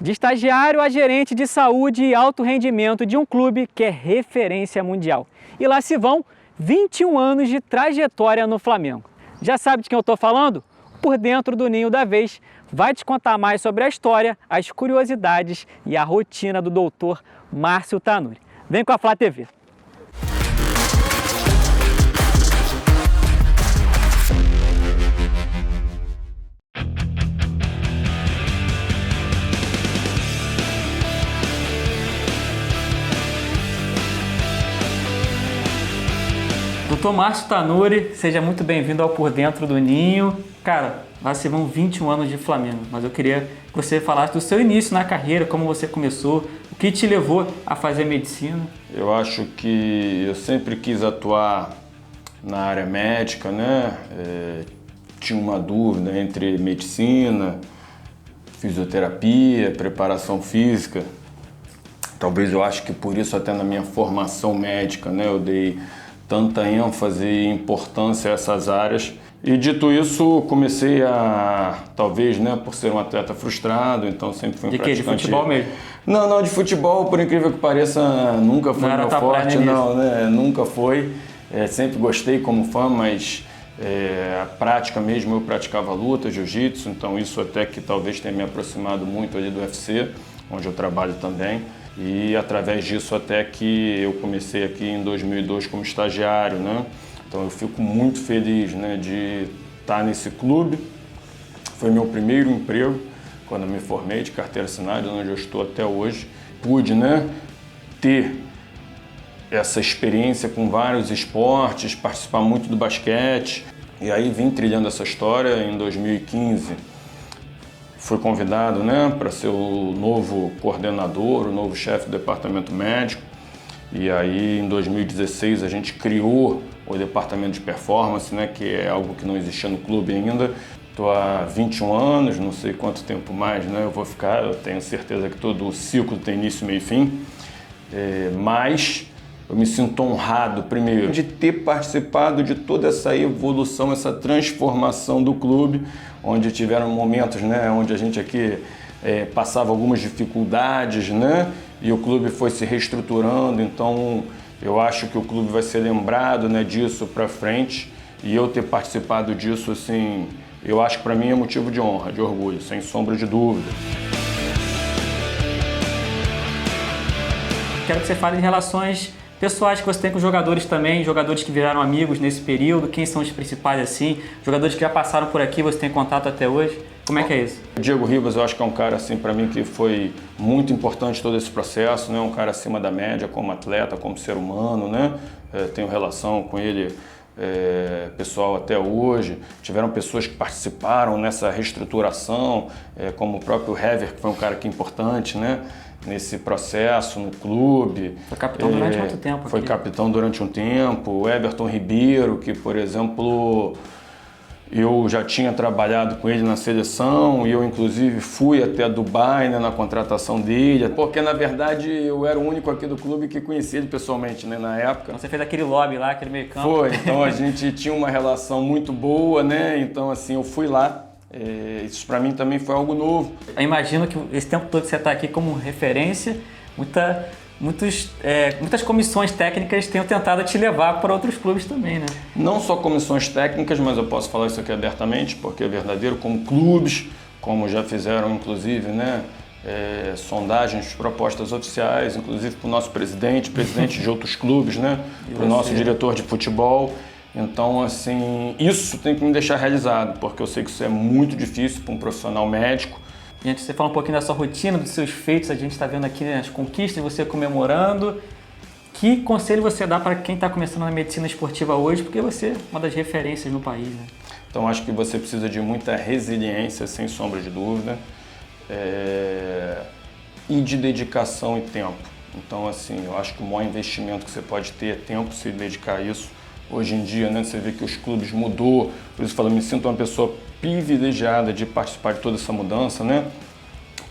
De estagiário a gerente de saúde e alto rendimento de um clube que é referência mundial. E lá se vão 21 anos de trajetória no Flamengo. Já sabe de quem eu estou falando? Por Dentro do Ninho da Vez vai te contar mais sobre a história, as curiosidades e a rotina do doutor Márcio Tanuri. Vem com a Flá TV. Doutor Márcio Tanuri, seja muito bem-vindo ao Por Dentro do Ninho. Cara, lá se vão 21 anos de Flamengo, mas eu queria que você falasse do seu início na carreira, como você começou, o que te levou a fazer medicina. Eu acho que eu sempre quis atuar na área médica, né? Tinha uma dúvida entre medicina, fisioterapia, preparação física. Talvez eu acho que por isso até na minha formação médica, né, eu dei tanta ênfase e importância a essas áreas. E dito isso, comecei a, talvez, né, por ser um atleta frustrado, então sempre fui um praticante... De quê? De futebol mesmo? Não, de futebol, por incrível que pareça, nunca foi meu forte, não, né, nunca foi. Sempre gostei como fã, mas a prática mesmo, eu praticava luta, jiu-jitsu, então isso até que talvez tenha me aproximado muito ali do UFC, onde eu trabalho também. E através disso até que eu comecei aqui em 2002 como estagiário, né? Então eu fico muito feliz, né, de estar nesse clube. Foi meu primeiro emprego quando eu me formei de carteira assinada, onde eu estou até hoje. Pude, né, ter essa experiência com vários esportes, participar muito do basquete. E aí vim trilhando essa história em 2015. Fui convidado, né, para ser o novo coordenador, o novo chefe do departamento médico. E aí, em 2016, a gente criou o departamento de performance, né, que é algo que não existia no clube ainda. Estou há 21 anos, não sei quanto tempo mais, né, eu vou ficar. Eu tenho certeza que todo o ciclo tem início, meio e fim. Mas eu me sinto honrado, primeiro, de ter participado de toda essa evolução, essa transformação do clube, onde tiveram momentos, né, onde a gente aqui passava algumas dificuldades, né, e o clube foi se reestruturando. Então eu acho que o clube vai ser lembrado, né, disso para frente, e eu ter participado disso, assim, eu acho que para mim é motivo de honra, de orgulho, sem sombra de dúvida. Quero que você fale de relações pessoais que você tem com jogadores também, jogadores que viraram amigos nesse período, quem são os principais assim, jogadores que já passaram por aqui, você tem contato até hoje, como é que é isso? Diego Ribas, eu acho que é um cara assim para mim que foi muito importante todo esse processo, né? Um cara acima da média como atleta, como ser humano, né? Tenho relação com ele pessoal até hoje. Tiveram pessoas que participaram nessa reestruturação, como o próprio Hever, que foi um cara que é importante, né, nesse processo no clube. Foi capitão durante muito tempo. Foi capitão durante um tempo. O Everton Ribeiro, que, por exemplo, eu já tinha trabalhado com ele na seleção e eu, inclusive, fui até Dubai, né, na contratação dele, porque, na verdade, eu era o único aqui do clube que conhecia ele pessoalmente, né, na época. Então, você fez aquele lobby lá, aquele meio campo. Foi, então a gente tinha uma relação muito boa, né, então, assim, eu fui lá. Isso para mim também foi algo novo. Eu imagino que esse tempo todo que você está aqui como referência, muitas comissões técnicas tenham tentado te levar para outros clubes também, né? Não só comissões técnicas, mas eu posso falar isso aqui abertamente, porque é verdadeiro, como clubes, como já fizeram inclusive, né, sondagens, propostas oficiais, inclusive para o nosso presidente de outros clubes, né, para o nosso diretor de futebol. Então, assim, isso tem que me deixar realizado, porque eu sei que isso é muito difícil para um profissional médico. Gente, você fala um pouquinho da sua rotina, dos seus feitos, a gente está vendo aqui, né, as conquistas, você comemorando. Que conselho você dá para quem está começando na medicina esportiva hoje, porque você é uma das referências no país, né? Então, acho que você precisa de muita resiliência, sem sombra de dúvida, e de dedicação e tempo. Então, assim, eu acho que o maior investimento que você pode ter é tempo, se dedicar a isso. Hoje em dia, né, você vê que os clubes mudou, por isso eu falo, me sinto uma pessoa privilegiada de participar de toda essa mudança, né?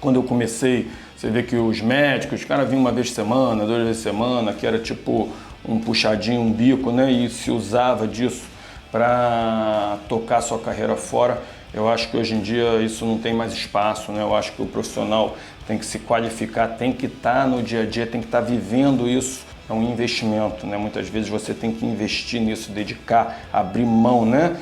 Quando eu comecei, você vê que os médicos, os caras vinham uma vez por semana, 2 vezes por semana, que era tipo um puxadinho, um bico, né? E se usava disso para tocar sua carreira fora. Eu acho que hoje em dia isso não tem mais espaço, né? Eu acho que o profissional tem que se qualificar, tem que estar no dia a dia, tem que estar vivendo isso. É um investimento, né? Muitas vezes você tem que investir nisso, dedicar, abrir mão, né?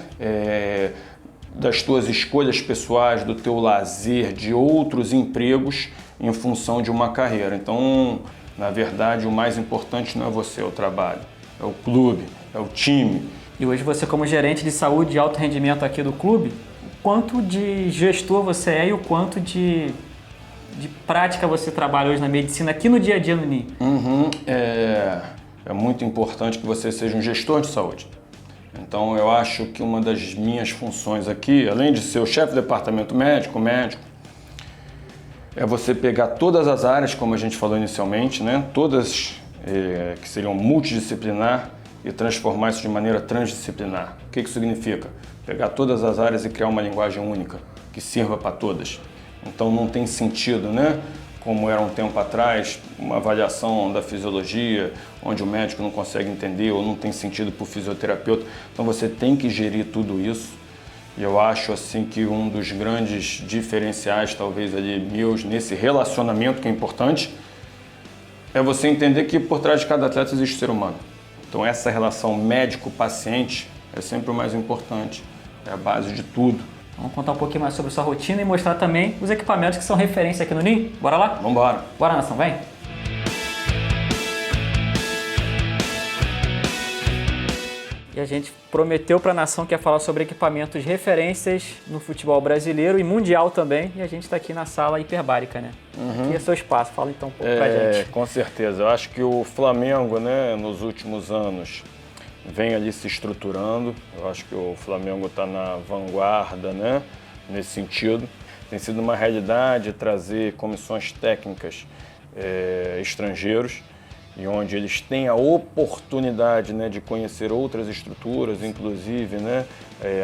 Das tuas escolhas pessoais, do teu lazer, de outros empregos em função de uma carreira. Então, na verdade, o mais importante não é você, é o trabalho, é o clube, é o time. E hoje você, como gerente de saúde e alto rendimento aqui do clube, o quanto de gestor você é e o quanto de prática você trabalha hoje na medicina aqui no dia a dia no NIM? É muito importante que você seja um gestor de saúde. Então eu acho que uma das minhas funções aqui, além de ser o chefe do departamento médico, é você pegar todas as áreas, como a gente falou inicialmente, né? Todas que seriam multidisciplinar e transformar isso de maneira transdisciplinar. O que isso significa? Pegar todas as áreas e criar uma linguagem única, que sirva para todas. Então não tem sentido, né? Como era um tempo atrás, uma avaliação da fisiologia, onde o médico não consegue entender ou não tem sentido para o fisioterapeuta. Então você tem que gerir tudo isso. E eu acho assim que um dos grandes diferenciais, talvez ali meus, nesse relacionamento que é importante, é você entender que por trás de cada atleta existe um ser humano. Então essa relação médico-paciente é sempre o mais importante, é a base de tudo. Vamos contar um pouquinho mais sobre sua rotina e mostrar também os equipamentos que são referência aqui no NIM? Bora lá? Vamos embora. Bora, nação, vem! E a gente prometeu para a nação que ia falar sobre equipamentos referências no futebol brasileiro e mundial também. E a gente está aqui na sala hiperbárica, né? Aqui é seu espaço. Fala então um pouco pra gente. Com certeza. Eu acho que o Flamengo, né, nos últimos anos, vem ali se estruturando. Eu acho que o Flamengo está na vanguarda, né, nesse sentido. Tem sido uma realidade trazer comissões técnicas estrangeiros, e onde eles têm a oportunidade, né, de conhecer outras estruturas, inclusive, né,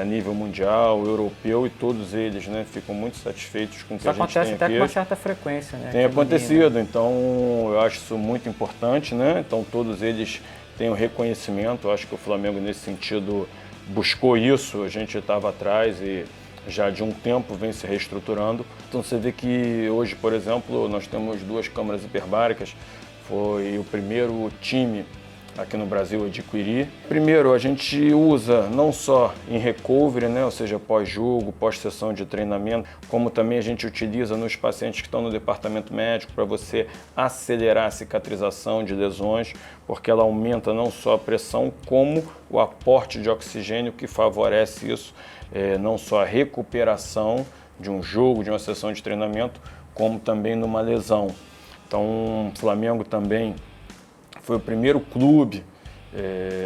a nível mundial, europeu, e todos eles, né, ficam muito satisfeitos com o que a gente tem aqui. Isso acontece até com uma certa frequência, né? Tem acontecido, então eu acho isso muito importante, né? Então todos eles têm o reconhecimento. Eu acho que o Flamengo nesse sentido buscou isso, a gente estava atrás e já de um tempo vem se reestruturando. Então você vê que hoje, por exemplo, nós temos 2 câmaras hiperbáricas. Foi o primeiro time aqui no Brasil a adquirir. Primeiro, a gente usa não só em recovery, né, ou seja, pós-jogo, pós-sessão de treinamento, como também a gente utiliza nos pacientes que estão no departamento médico para você acelerar a cicatrização de lesões, porque ela aumenta não só a pressão, como o aporte de oxigênio, que favorece isso, não só a recuperação de um jogo, de uma sessão de treinamento, como também numa lesão. Então, o Flamengo também foi o primeiro clube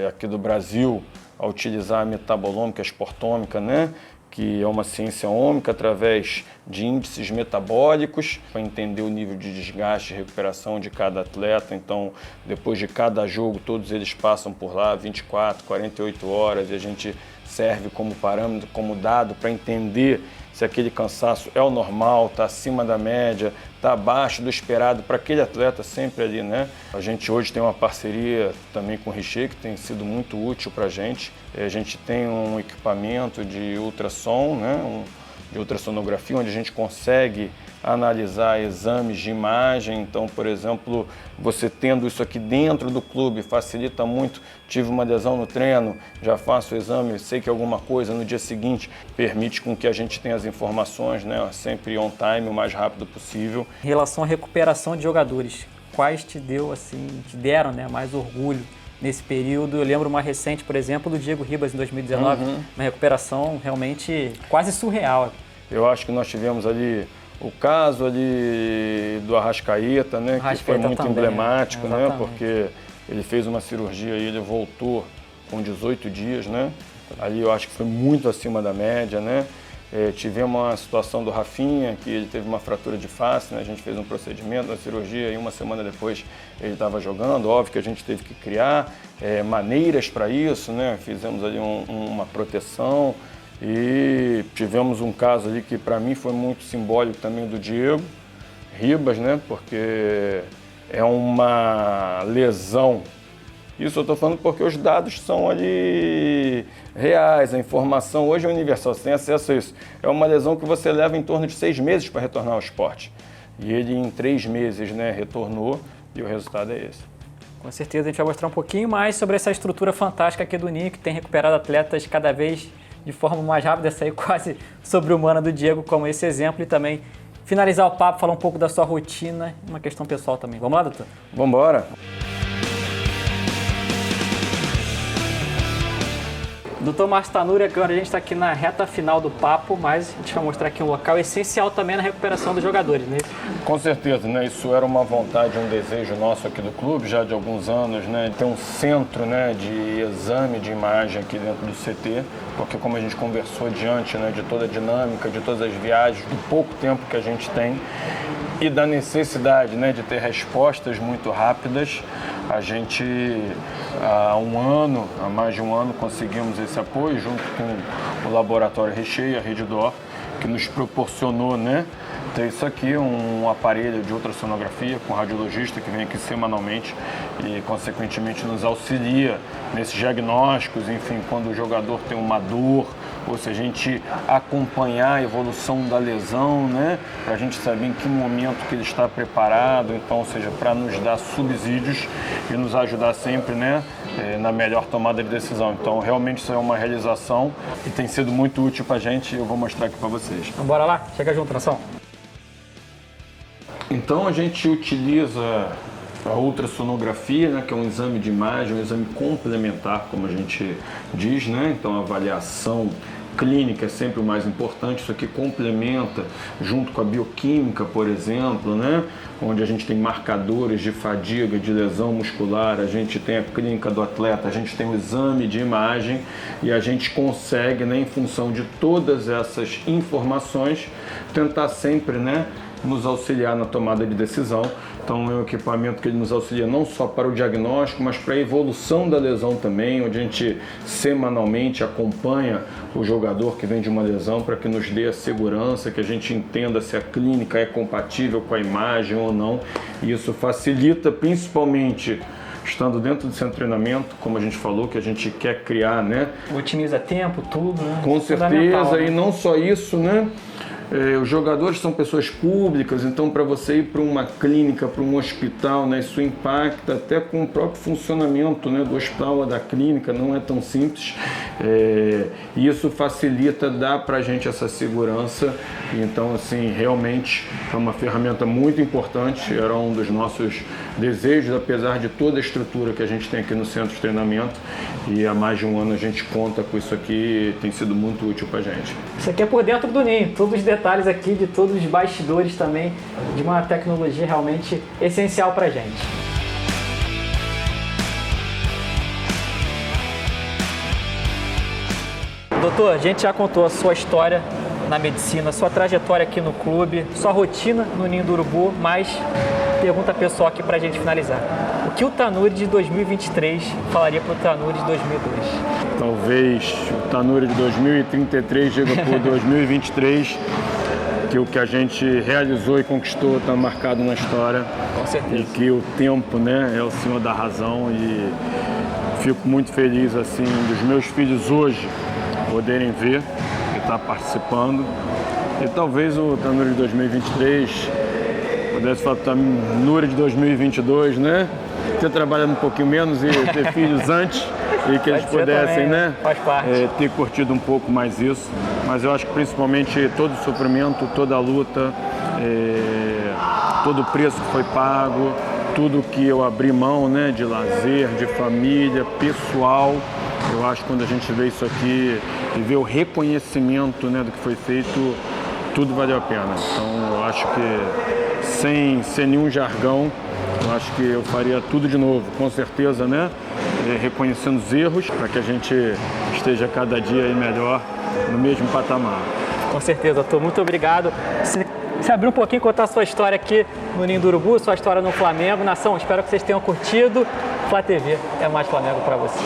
aqui do Brasil a utilizar a metabolômica, a esportômica, né? Que é uma ciência ômica através de índices metabólicos para entender o nível de desgaste e recuperação de cada atleta. Então, depois de cada jogo, todos eles passam por lá 24, 48 horas e a gente serve como parâmetro, como dado para entender se aquele cansaço é o normal, está acima da média, está abaixo do esperado para aquele atleta sempre ali, né? A gente hoje tem uma parceria também com o Richer, que tem sido muito útil para a gente. A gente tem um equipamento de ultrassom, né? De ultrassonografia, onde a gente consegue analisar exames de imagem. Então, por exemplo, você tendo isso aqui dentro do clube facilita muito. Tive uma lesão no treino, já faço o exame, sei que alguma coisa no dia seguinte permite com que a gente tenha as informações, né, sempre on time, o mais rápido possível. Em relação à recuperação de jogadores, quais te deram, né, mais orgulho nesse período? Eu lembro uma recente, por exemplo, do Diego Ribas em 2019, uma recuperação realmente quase surreal. Eu acho que nós tivemos ali o caso ali do Arrascaeta, né, que foi muito também, emblemático, né, porque ele fez uma cirurgia e ele voltou com 18 dias, né? Ali eu acho que foi muito acima da média, né? Tivemos uma situação do Rafinha, que ele teve uma fratura de face, né? A gente fez um procedimento na cirurgia e uma semana depois ele estava jogando. Óbvio que a gente teve que criar maneiras para isso, né? Fizemos ali uma proteção. E tivemos um caso ali que para mim foi muito simbólico também do Diego Ribas, né? Porque é uma lesão. Isso eu estou falando porque os dados são ali reais, a informação hoje é universal, você tem acesso a isso. É uma lesão que você leva em torno de 6 meses para retornar ao esporte. E ele em 3 meses, né, retornou e o resultado é esse. Com certeza a gente vai mostrar um pouquinho mais sobre essa estrutura fantástica aqui do Ninho, que tem recuperado atletas cada vez de forma mais rápida, essa aí quase sobre-humana do Diego, como esse exemplo, e também finalizar o papo, falar um pouco da sua rotina, uma questão pessoal também. Vamos lá, doutor? Vamos embora. Doutor Márcio Tanuri, agora a gente está aqui na reta final do papo, mas a gente vai mostrar aqui um local essencial também na recuperação dos jogadores, né? Com certeza, né? Isso era uma vontade, um desejo nosso aqui do clube, já de alguns anos, né? Ter um centro, né, de exame de imagem aqui dentro do CT, porque como a gente conversou diante, né, de toda a dinâmica, de todas as viagens, do pouco tempo que a gente tem e da necessidade, né, de ter respostas muito rápidas, a gente há mais de um ano, conseguimos esse apoio junto com o Laboratório Recheio, a Redditor, que nos proporcionou, né, ter isso aqui, um aparelho de ultrassonografia com radiologista que vem aqui semanalmente e, consequentemente, nos auxilia nesses diagnósticos, enfim, quando o jogador tem uma dor, ou se a gente acompanhar a evolução da lesão, né, para a gente saber em que momento que ele está preparado, então, ou seja, para nos dar subsídios e nos ajudar sempre, né, na melhor tomada de decisão. Então, realmente isso é uma realização e tem sido muito útil para a gente e eu vou mostrar aqui para vocês. Então, bora lá? Chega junto, nação. Então, a gente utiliza a ultrassonografia, né, que é um exame de imagem, um exame complementar, como a gente diz, né? Então, a avaliação clínica é sempre o mais importante, isso aqui complementa junto com a bioquímica, por exemplo, né? Onde a gente tem marcadores de fadiga, de lesão muscular, a gente tem a clínica do atleta, a gente tem o exame de imagem e a gente consegue, né, em função de todas essas informações, tentar sempre, né, nos auxiliar na tomada de decisão. Então é um equipamento que ele nos auxilia não só para o diagnóstico, mas para a evolução da lesão também, onde a gente semanalmente acompanha o jogador que vem de uma lesão para que nos dê a segurança, que a gente entenda se a clínica é compatível com a imagem ou não. E isso facilita principalmente estando dentro do centro de treinamento, como a gente falou, que a gente quer criar, né? Otimiza tempo, tudo, né? Com certeza, e não só isso, né? Os jogadores são pessoas públicas, então para você ir para uma clínica, para um hospital, né, isso impacta até com o próprio funcionamento, né, do hospital ou da clínica, não é tão simples. E isso facilita, dá para a gente essa segurança. Então, assim, realmente é uma ferramenta muito importante, era um dos nossos desejos, apesar de toda a estrutura que a gente tem aqui no centro de treinamento. E há mais de um ano a gente conta com isso aqui, tem sido muito útil para a gente. Isso aqui é por dentro do Ninho, todos os detalhes aqui de todos os bastidores também, de uma tecnologia realmente essencial para a gente. Doutor, a gente já contou a sua história na medicina, sua trajetória aqui no clube, sua rotina no Ninho do Urubu, mas pergunta pessoal aqui para a gente finalizar. O que o Tanuri de 2023 falaria para o Tanuri de 2002? Talvez o Tanuri de 2033 diga por 2023 que o que a gente realizou e conquistou está marcado na história. Com certeza. E que o tempo, né, é o senhor da razão e fico muito feliz assim dos meus filhos hoje poderem ver e estar participando. E talvez o Tanuri de 2023 pudesse falar para o Tanuri de 2022, né? Ter trabalhado um pouquinho menos e ter filhos antes e que eles pudessem, também, né, faz parte. Ter curtido um pouco mais isso. Mas eu acho que principalmente todo o sofrimento, toda a luta, todo o preço que foi pago, tudo que eu abri mão, né, de lazer, de família, pessoal. Eu acho que quando a gente vê isso aqui e vê o reconhecimento, né, do que foi feito, tudo valeu a pena. Então eu acho que sem nenhum jargão, eu acho que eu faria tudo de novo, com certeza, né? Reconhecendo os erros para que a gente esteja cada dia aí melhor, no mesmo patamar. Com certeza, doutor. Muito obrigado. Se abrir um pouquinho, contar a sua história aqui no Ninho do Urubu, sua história no Flamengo. Nação, espero que vocês tenham curtido. Flá TV é mais Flamengo para você.